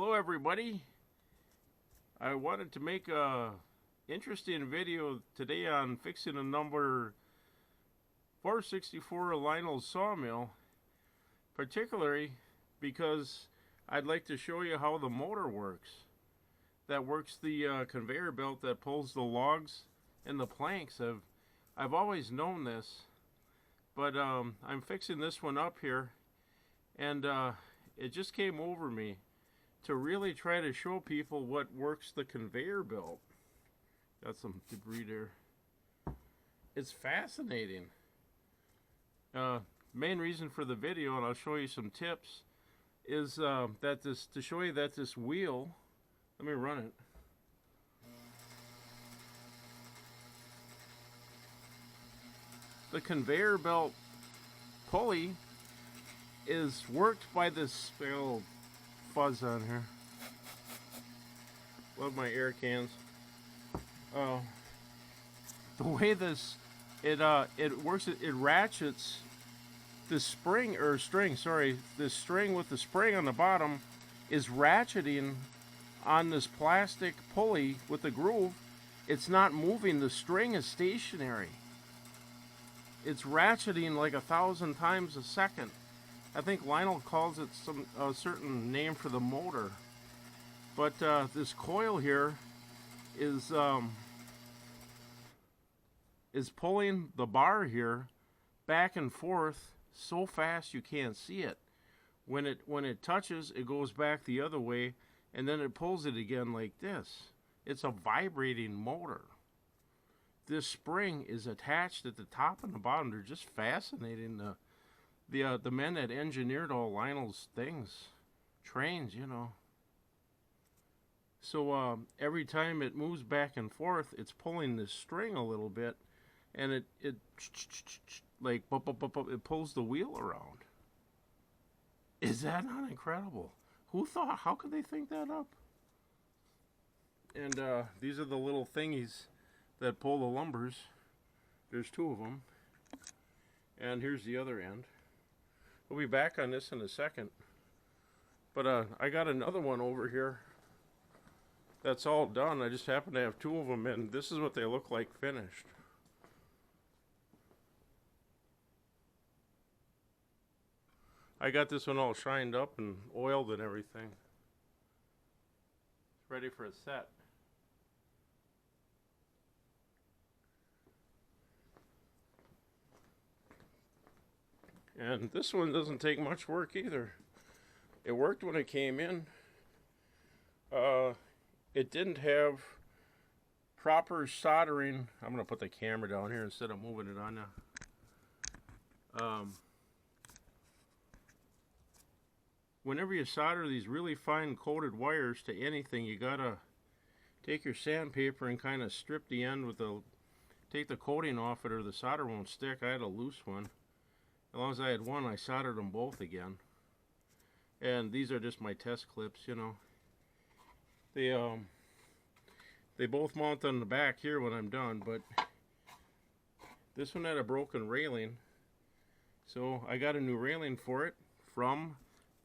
Hello everybody. I wanted to make a interesting video today on fixing a number 464 Lionel Sawmill, particularly because I'd like to show you how the motor works. That works the conveyor belt that pulls the logs and the planks. I've always known this, but I'm fixing this one up here, and it just came over me to really try to show people what works the conveyor belt. Got some debris there. It's fascinating. Main reason for the video, and I'll show you some tips, is to show you that this wheel, let me run it. The conveyor belt pulley is worked by this fuzz on here. Love my air cans. The way this it works, it ratchets the spring or string. Sorry, this string with the spring on the bottom is ratcheting on this plastic pulley with the groove. It's not moving. The string is stationary. It's ratcheting like 1,000 times a second. I think Lionel calls it a certain name for the motor, but this coil here is pulling the bar here back and forth so fast you can't see it. When it touches, it goes back the other way, and then it pulls it again like this. It's a vibrating motor. This spring is attached at the top and the bottom. They're just fascinating. The men that engineered all Lionel's trains, you know. So every time it moves back and forth, it's pulling this string a little bit, and it like it pulls the wheel around. Is that not incredible? Who thought? How could they think that up? And these are the little thingies that pull the lumbers. There's two of them, and here's the other end. We'll be back on this in a second. But I got another one over here that's all done. I just happen to have two of them, and this is what they look like finished. I got this one all shined up and oiled and everything. It's ready for a set. And this one doesn't take much work either. It worked when it came in. It didn't have proper soldering. I'm going to put the camera down here instead of moving it on now. Whenever you solder these really fine coated wires to anything, you got to take your sandpaper and kind of strip the end take the coating off it, or the solder won't stick. I had a loose one. As long as I had one, I soldered them both again. And these are just my test clips, you know. They both mount on the back here when I'm done, but this one had a broken railing. So I got a new railing for it from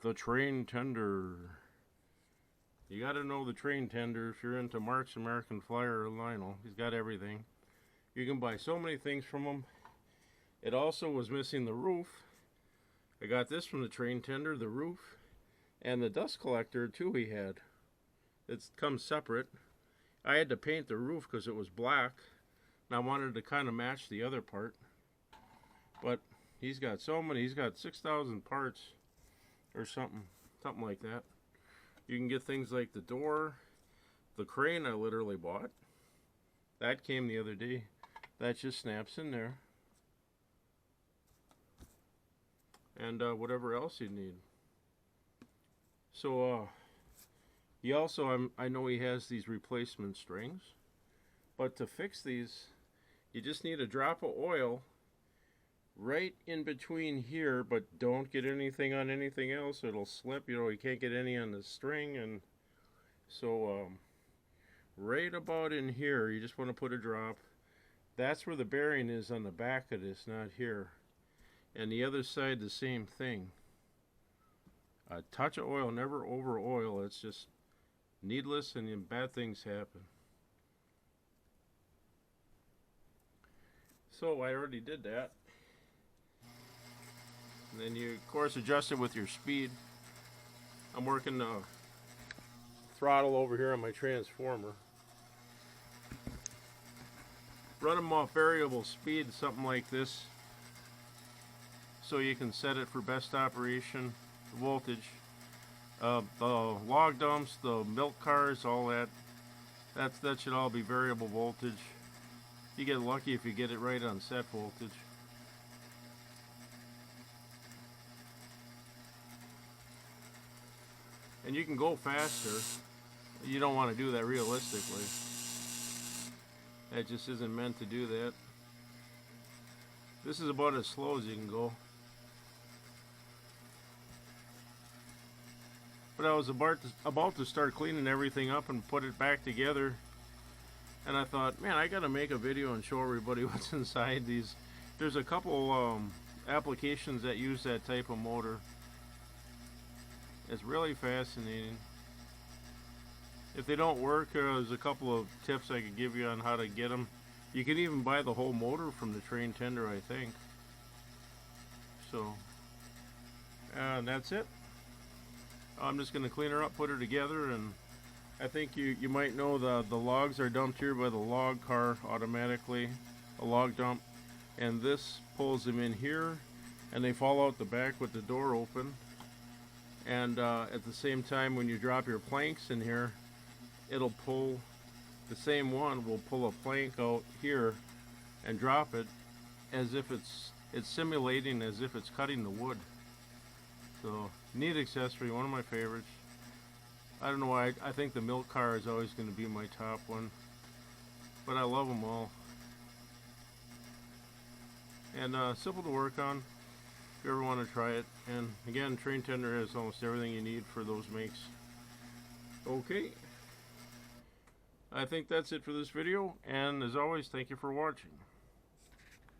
the train tender. You got to know the train tender if you're into Mark's American Flyer or Lionel. He's got everything. You can buy so many things from him. It also was missing the roof. I got this from the train tender, the roof, and the dust collector too he had. It comes separate. I had to paint the roof because it was black, and I wanted to kind of match the other part. But he's got so many. He's got 6,000 parts or something like that. You can get things like the door, the crane I literally bought. That came the other day. That just snaps in there. And whatever else you need. So he also, I know he has these replacement strings, but to fix these, you just need a drop of oil right in between here, but don't get anything on anything else. It'll slip, you know, you can't get any on the string. And so right about in here, you just want to put a drop. That's where the bearing is on the back of this, not here. And the other side, the same thing. a touch of oil, never over oil. It's just needless and then bad things happen. So I already did that. And then you, of course, adjust it with your speed. I'm working the throttle over here on my transformer. Run them off variable speed, something like this, so you can set it for best operation voltage. The log dumps, the milk cars, all that should all be variable voltage. You get lucky if you get it right on set voltage. And you can go faster. You don't want to do that realistically. That just isn't meant to do that. This is about as slow as you can go. But I was about to start cleaning everything up and put it back together. And I thought, man, I gotta make a video and show everybody what's inside these. There's a couple applications that use that type of motor. It's really fascinating. If they don't work, there's a couple of tips I could give you on how to get them. You can even buy the whole motor from the train tender, I think. So, and that's it. I'm just going to clean her up, put her together, and I think you might know the logs are dumped here by the log car automatically, a log dump, and this pulls them in here, and they fall out the back with the door open. And at the same time, when you drop your planks in here, it'll pull, the same one will pull a plank out here and drop it as if it's simulating as if it's cutting the wood. So, neat accessory, one of my favorites. I don't know why, I think the milk car is always going to be my top one, but I love them all. And simple to work on if you ever want to try it. And again, train tender has almost everything you need for those makes. Okay, I think that's it for this video, and as always, thank you for watching.